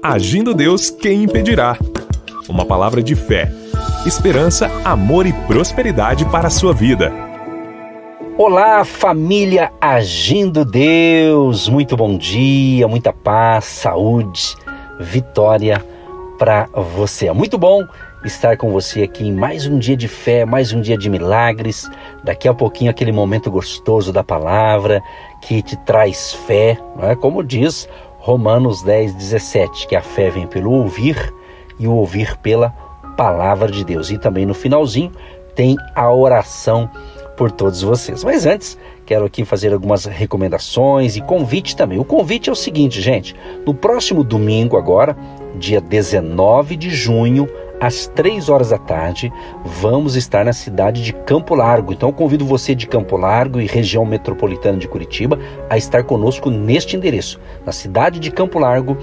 Agindo Deus, quem impedirá? Uma palavra de fé, esperança, amor e prosperidade para a sua vida. Olá, família Agindo Deus! Muito bom dia, muita paz, saúde, vitória para você. É muito bom estar com você aqui em mais um dia de fé, mais um dia de milagres. Daqui a pouquinho aquele momento gostoso da palavra que te traz fé, não é? Como diz Romanos 10:17, que a fé vem pelo ouvir e o ouvir pela palavra de Deus. E também no finalzinho tem a oração por todos vocês. Mas antes, quero aqui fazer algumas recomendações e convite também. O convite é o seguinte, gente. No próximo domingo agora, dia 19 de junho, às 3 horas da tarde, vamos estar na cidade de Campo Largo. Então eu convido você de Campo Largo e região metropolitana de Curitiba a estar conosco neste endereço. Na cidade de Campo Largo,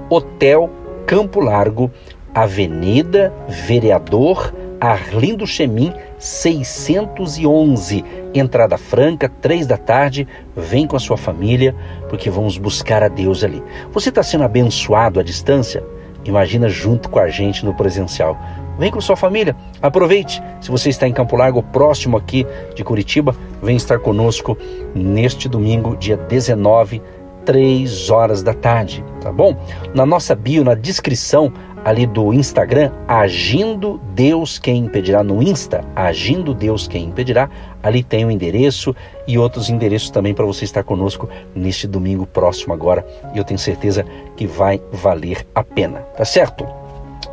Hotel Campo Largo, Avenida Vereador Arlindo Chemin, 611, entrada franca, 3 da tarde, vem com a sua família, porque vamos buscar a Deus ali. Você está sendo abençoado à distância? Imagina junto com a gente no presencial. Vem com sua família, aproveite. Se você está em Campo Largo, próximo aqui de Curitiba, vem estar conosco neste domingo, dia 19, 3 horas da tarde, tá bom? Na nossa bio, na descrição ali do Instagram, Agindo Deus Quem Impedirá, no Insta, Agindo Deus Quem Impedirá, ali tem o endereço e outros endereços também para você estar conosco neste domingo próximo agora, e eu tenho certeza que vai valer a pena, tá certo?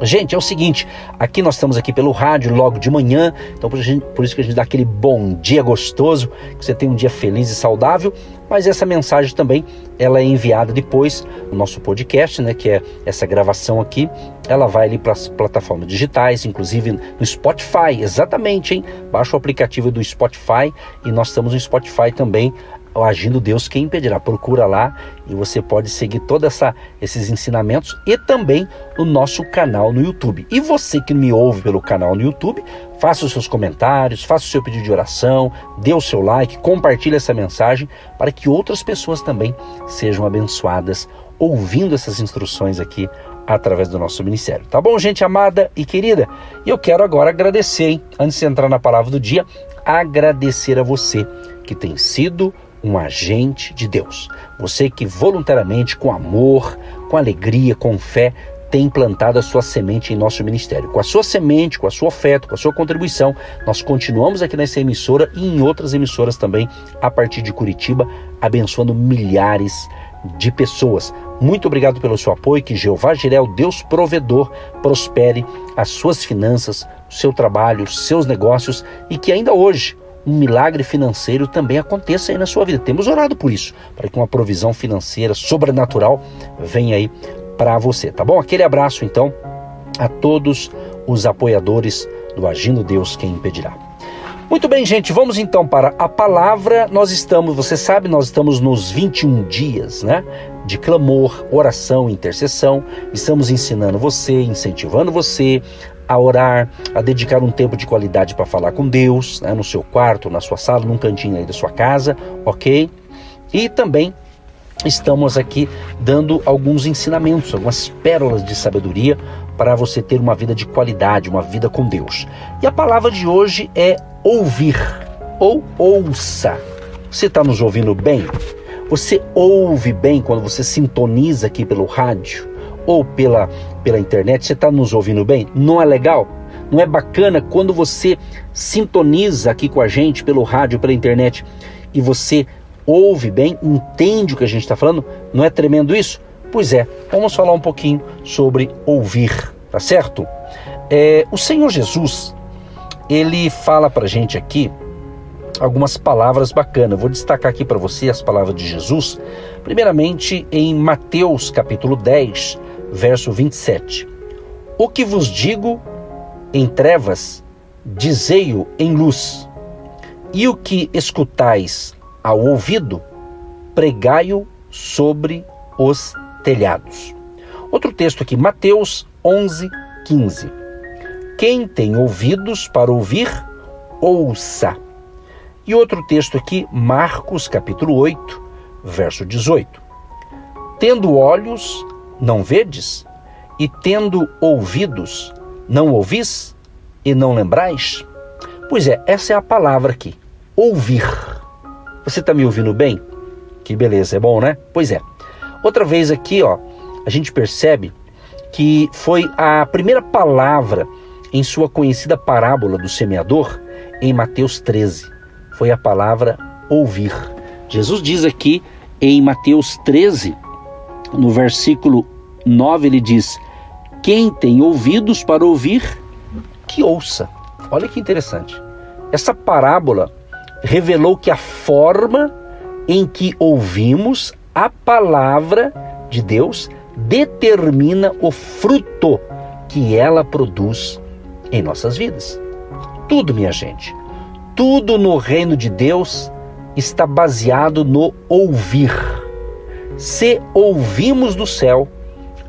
Gente, é o seguinte, aqui nós estamos aqui pelo rádio logo de manhã, então por isso que a gente dá aquele bom dia gostoso, que você tenha um dia feliz e saudável, mas essa mensagem também, ela é enviada depois no nosso podcast, né, que é essa gravação aqui, ela vai ali para as plataformas digitais, inclusive no Spotify, exatamente, hein? Baixa o aplicativo do Spotify e nós estamos no Spotify também, Agindo Deus Quem Impedirá. Procura lá e você pode seguir todos esses ensinamentos e também o nosso canal no YouTube. E você que me ouve pelo canal no YouTube, faça os seus comentários, faça o seu pedido de oração, dê o seu like, compartilhe essa mensagem para que outras pessoas também sejam abençoadas ouvindo essas instruções aqui através do nosso ministério. Tá bom, gente amada e querida? E eu quero agora agradecer, hein? Antes de entrar na palavra do dia, agradecer a você que tem sido um agente de Deus. Você que voluntariamente, com amor, com alegria, com fé, tem plantado a sua semente em nosso ministério. Com a sua semente, com a sua oferta, com a sua contribuição, nós continuamos aqui nessa emissora e em outras emissoras também, a partir de Curitiba, abençoando milhares de pessoas. Muito obrigado pelo seu apoio, que Jeová Jireh, o Deus provedor, prospere as suas finanças, o seu trabalho, os seus negócios e que ainda hoje um milagre financeiro também aconteça aí na sua vida. Temos orado por isso, para que uma provisão financeira sobrenatural venha aí para você, tá bom? Aquele abraço então a todos os apoiadores do Agindo Deus Quem Impedirá. Muito bem, gente, vamos então para a palavra. Você sabe, nós estamos nos 21 dias, né, de clamor, oração, intercessão. Estamos ensinando você, incentivando você a orar, a dedicar um tempo de qualidade para falar com Deus, né, no seu quarto, na sua sala, num cantinho aí da sua casa, ok? E também estamos aqui dando alguns ensinamentos, algumas pérolas de sabedoria para você ter uma vida de qualidade, uma vida com Deus. E a palavra de hoje é ouvir, ou ouça. Você está nos ouvindo bem? Você ouve bem quando você sintoniza aqui pelo rádio ou pela internet? Você está nos ouvindo bem? Não é legal? Não é bacana quando você sintoniza aqui com a gente pelo rádio, pela internet e você ouve bem, entende o que a gente está falando? Não é tremendo isso? Pois é, vamos falar um pouquinho sobre ouvir, tá certo? O Senhor Jesus, ele fala para a gente aqui algumas palavras bacanas. Eu vou destacar aqui para você as palavras de Jesus, primeiramente em Mateus capítulo 10, verso 27. O que vos digo em trevas, dizei-o em luz, e o que escutais ao ouvido, pregai-o sobre os telhados. Outro texto aqui, Mateus 11:15. Quem tem ouvidos para ouvir, ouça. E outro texto aqui, Marcos capítulo 8, verso 18. Tendo olhos, não vedes? E tendo ouvidos, não ouvis? E não lembrais? Pois é, essa é a palavra aqui, ouvir. Você está me ouvindo bem? Que beleza, é bom, né? Pois é. Outra vez aqui, a gente percebe que foi a primeira palavra em sua conhecida parábola do semeador, em Mateus 13. Foi a palavra ouvir. Jesus diz aqui em Mateus 13, no versículo 9, ele diz: quem tem ouvidos para ouvir, que ouça. Olha que interessante. Essa parábola revelou que a forma em que ouvimos a palavra de Deus determina o fruto que ela produz em nossas vidas. Tudo, minha gente, tudo no reino de Deus está baseado no ouvir. Se ouvimos do céu,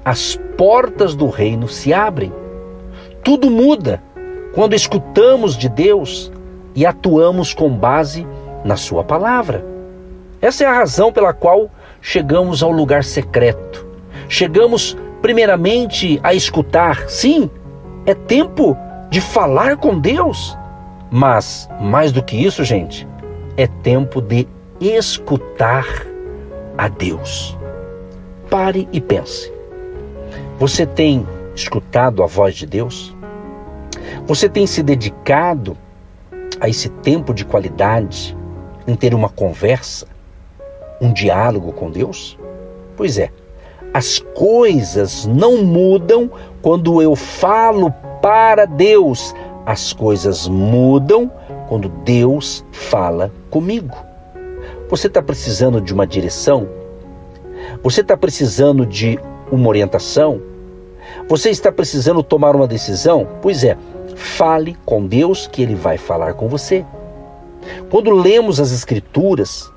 as portas do reino se abrem. Tudo muda quando escutamos de Deus e atuamos com base na sua palavra. Essa é a razão pela qual chegamos ao lugar secreto. Chegamos primeiramente a escutar. Sim, é tempo de falar com Deus. Mas, mais do que isso, gente, é tempo de escutar a Deus. Pare e pense. Você tem escutado a voz de Deus? Você tem se dedicado a esse tempo de qualidade em ter uma conversa, um diálogo com Deus? Pois é, as coisas não mudam quando eu falo para Deus. As coisas mudam quando Deus fala comigo. Você está precisando de uma direção? Você está precisando de uma orientação? Você está precisando tomar uma decisão? Pois é, fale com Deus que Ele vai falar com você. Quando lemos as Escrituras,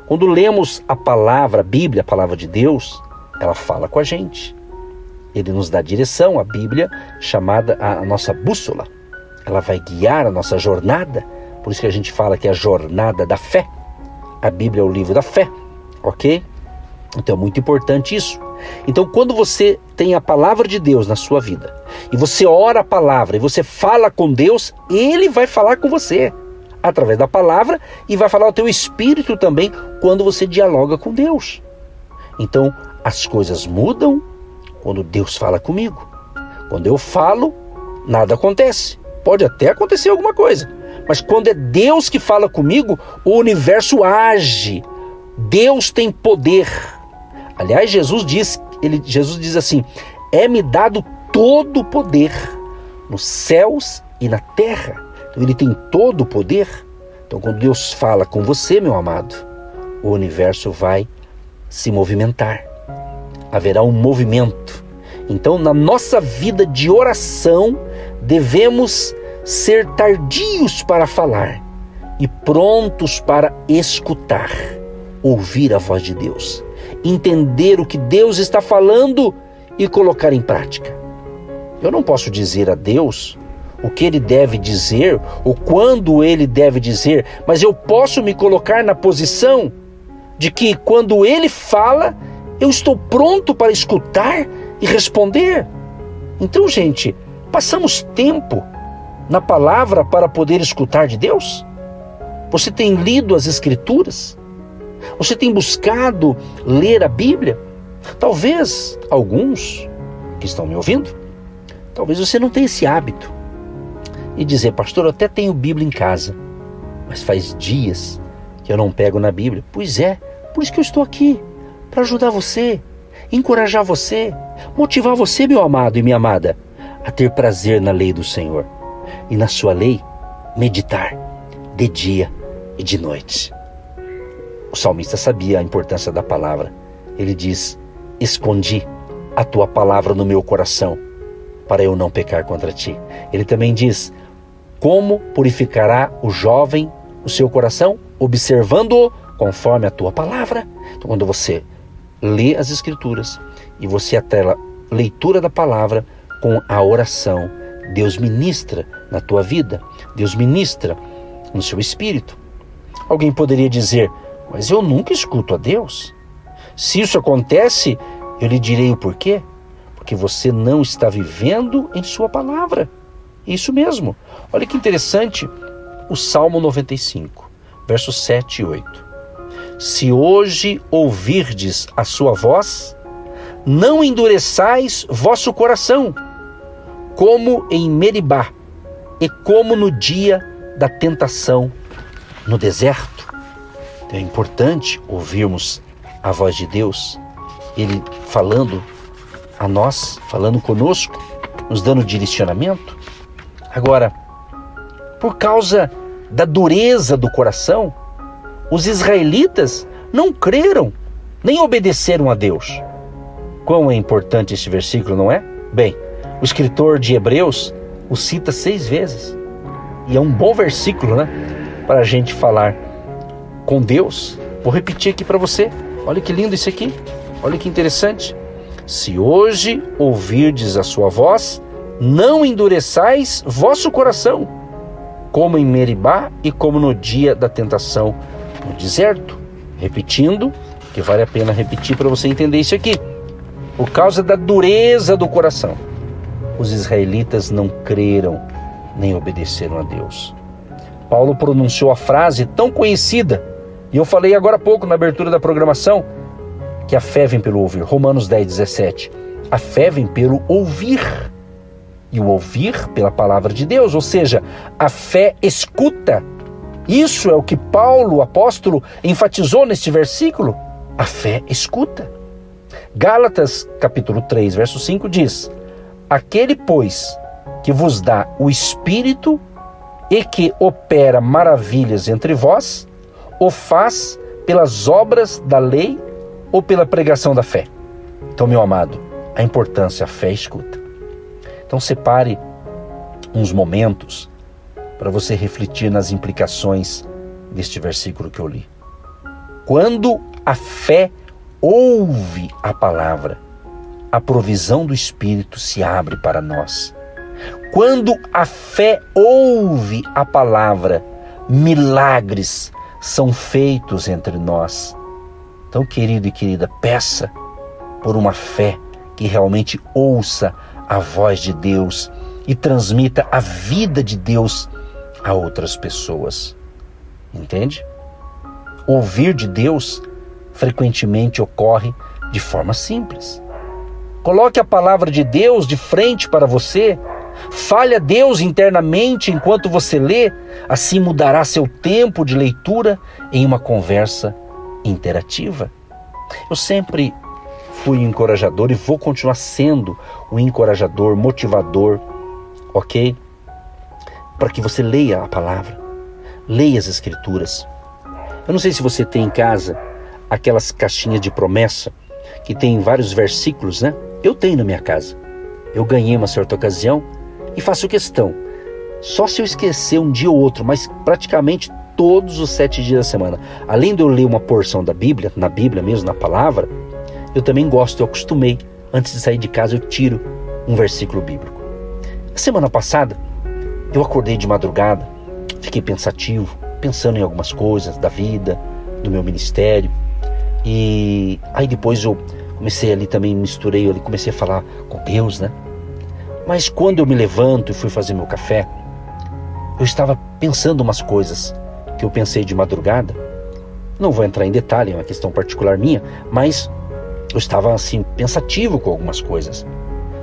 quando lemos a palavra, a Bíblia, a palavra de Deus, ela fala com a gente. Ele nos dá direção, a Bíblia, chamada a nossa bússola. Ela vai guiar a nossa jornada, por isso que a gente fala que é a jornada da fé. A Bíblia é o livro da fé, ok? Então é muito importante isso. Então quando você tem a palavra de Deus na sua vida, e você ora a palavra, e você fala com Deus, Ele vai falar com você, através da palavra, e vai falar ao teu espírito também, quando você dialoga com Deus. Então as coisas mudam quando Deus fala comigo. Quando eu falo, nada acontece. Pode até acontecer alguma coisa, mas quando é Deus que fala comigo, o universo age. Deus tem poder. Aliás, Jesus diz assim: é-me dado todo o poder nos céus e na terra. Então Ele tem todo o poder. Então quando Deus fala com você, meu amado, o universo vai se movimentar. Haverá um movimento. Então na nossa vida de oração, devemos ser tardios para falar e prontos para escutar, ouvir a voz de Deus, entender o que Deus está falando e colocar em prática. Eu não posso dizer a Deus o que Ele deve dizer ou quando Ele deve dizer, mas eu posso me colocar na posição de que quando Ele fala, eu estou pronto para escutar e responder. Então, gente, passamos tempo na palavra para poder escutar de Deus? Você tem lido as Escrituras? Você tem buscado ler a Bíblia? Talvez alguns que estão me ouvindo, talvez você não tenha esse hábito. E dizer: pastor, eu até tenho Bíblia em casa, mas faz dias que eu não pego na Bíblia. Pois é, por isso que eu estou aqui, para ajudar você, encorajar você, motivar você, meu amado e minha amada, a ter prazer na lei do Senhor e na sua lei meditar de dia e de noite. O salmista sabia a importância da palavra. Ele diz: escondi a tua palavra no meu coração para eu não pecar contra ti. Ele também diz: como purificará o jovem o seu coração? Observando-o conforme a tua palavra. Então quando você lê as Escrituras e você atrela a leitura da palavra com a oração, Deus ministra na tua vida, Deus ministra no seu espírito. Alguém poderia dizer: mas eu nunca escuto a Deus. Se isso acontece, eu lhe direi o porquê. porque você não está vivendo em sua palavra. Isso mesmo. Olha que interessante o Salmo 95, versos 7 e 8. Se hoje ouvirdes a sua voz, não endureçais vosso coração, como em Meribá, e como no dia da tentação no deserto. Então é importante ouvirmos a voz de Deus, Ele falando a nós, falando conosco, nos dando direcionamento. Agora, por causa da dureza do coração, os israelitas não creram, nem obedeceram a Deus. Quão é importante este versículo, não é? Bem, o escritor de Hebreus o cita 6 vezes. E é um bom versículo, né? Para a gente falar com Deus. Vou repetir aqui para você. Olha que lindo isso aqui. Olha que interessante. Se hoje ouvirdes a sua voz, não endureçais vosso coração, como em Meribá e como no dia da tentação no deserto. Repetindo, que vale a pena repetir para você entender isso aqui. Por causa da dureza do coração, os israelitas não creram nem obedeceram a Deus. Paulo pronunciou a frase tão conhecida, e eu falei agora há pouco na abertura da programação, que a fé vem pelo ouvir. Romanos 10:17. A fé vem pelo ouvir, e o ouvir pela palavra de Deus, ou seja, a fé escuta. Isso é o que Paulo, o apóstolo, enfatizou neste versículo. A fé escuta. Gálatas capítulo 3, verso 5 diz: aquele, pois, que vos dá o Espírito e que opera maravilhas entre vós, o faz pelas obras da lei ou pela pregação da fé? Então, meu amado, a importância, a fé escuta. Então separe uns momentos para você refletir nas implicações deste versículo que eu li. Quando a fé ouve a palavra, a provisão do Espírito se abre para nós. Quando a fé ouve a palavra, milagres são feitos entre nós. Então, querido e querida, peça por uma fé que realmente ouça a voz de Deus e transmita a vida de Deus a outras pessoas. Entende? Ouvir de Deus frequentemente ocorre de forma simples. Coloque a palavra de Deus de frente para você. Fale a Deus internamente enquanto você lê. Assim mudará seu tempo de leitura em uma conversa interativa. Eu sempre fui um encorajador e vou continuar sendo um encorajador, motivador, ok? Para que você leia a palavra, leia as Escrituras. Eu não sei se você tem em casa aquelas caixinhas de promessa que tem vários versículos, né? Eu tenho na minha casa. Eu ganhei uma certa ocasião e faço questão. Só se eu esquecer um dia ou outro, mas praticamente todos os 7 dias da semana. Além de eu ler uma porção da Bíblia, na Bíblia mesmo, na palavra, eu também gosto, eu acostumei, antes de sair de casa eu tiro um versículo bíblico. Semana passada, eu acordei de madrugada, fiquei pensativo, pensando em algumas coisas da vida, do meu ministério. E aí depois eu comecei ali também, misturei ali, comecei a falar com Deus, né? Mas quando eu me levanto e fui fazer meu café, eu estava pensando umas coisas que eu pensei de madrugada. Não vou entrar em detalhe, é uma questão particular minha, mas eu estava assim, pensativo com algumas coisas.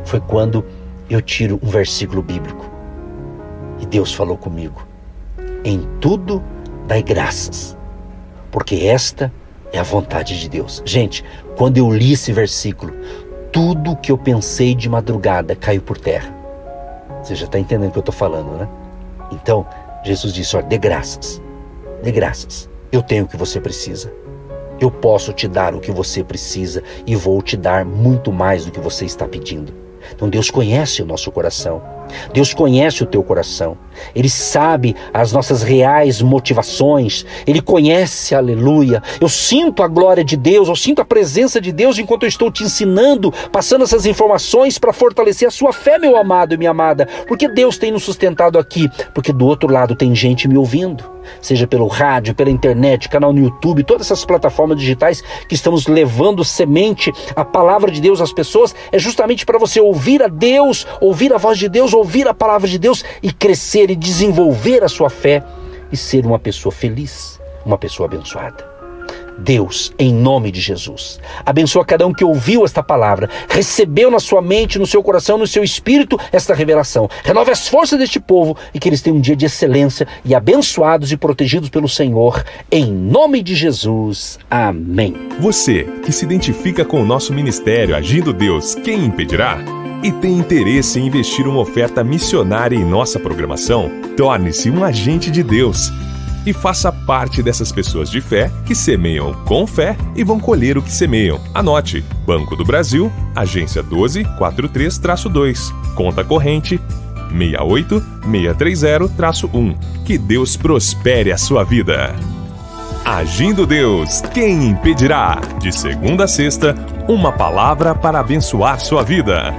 Foi quando eu tiro um versículo bíblico. E Deus falou comigo: em tudo dai graças, porque esta é a vontade de Deus. Gente, quando eu li esse versículo, tudo que eu pensei de madrugada caiu por terra. Você já está entendendo o que eu estou falando, né? Então, Jesus disse: olha, dê graças. Dê graças. Eu tenho o que você precisa. Eu posso te dar o que você precisa e vou te dar muito mais do que você está pedindo. Então Deus conhece o nosso coração. Deus conhece o teu coração. Ele sabe as nossas reais motivações. Ele conhece, aleluia. Eu sinto a glória de Deus, eu sinto a presença de Deus enquanto eu estou te ensinando, passando essas informações para fortalecer a sua fé, meu amado e minha amada. Porque Deus tem nos sustentado aqui, porque do outro lado tem gente me ouvindo. Seja pelo rádio, pela internet, canal no YouTube, todas essas plataformas digitais que estamos levando semente, a palavra de Deus às pessoas, é justamente para você ouvir a Deus, ouvir a voz de Deus, ouvir a palavra de Deus e crescer e desenvolver a sua fé e ser uma pessoa feliz, uma pessoa abençoada. Deus, em nome de Jesus, abençoa cada um que ouviu esta palavra, recebeu na sua mente, no seu coração, no seu espírito esta revelação. Renove as forças deste povo e que eles tenham um dia de excelência e abençoados e protegidos pelo Senhor, em nome de Jesus. Amém. Você que se identifica com o nosso ministério Agindo Deus, quem impedirá? E tem interesse em investir uma oferta missionária em nossa programação? Torne-se um agente de Deus e faça parte dessas pessoas de fé que semeiam com fé e vão colher o que semeiam. Anote: Banco do Brasil, agência 1243-2, conta corrente 68630-1. Que Deus prospere a sua vida. Agindo Deus, quem impedirá? De segunda a sexta, uma palavra para abençoar sua vida.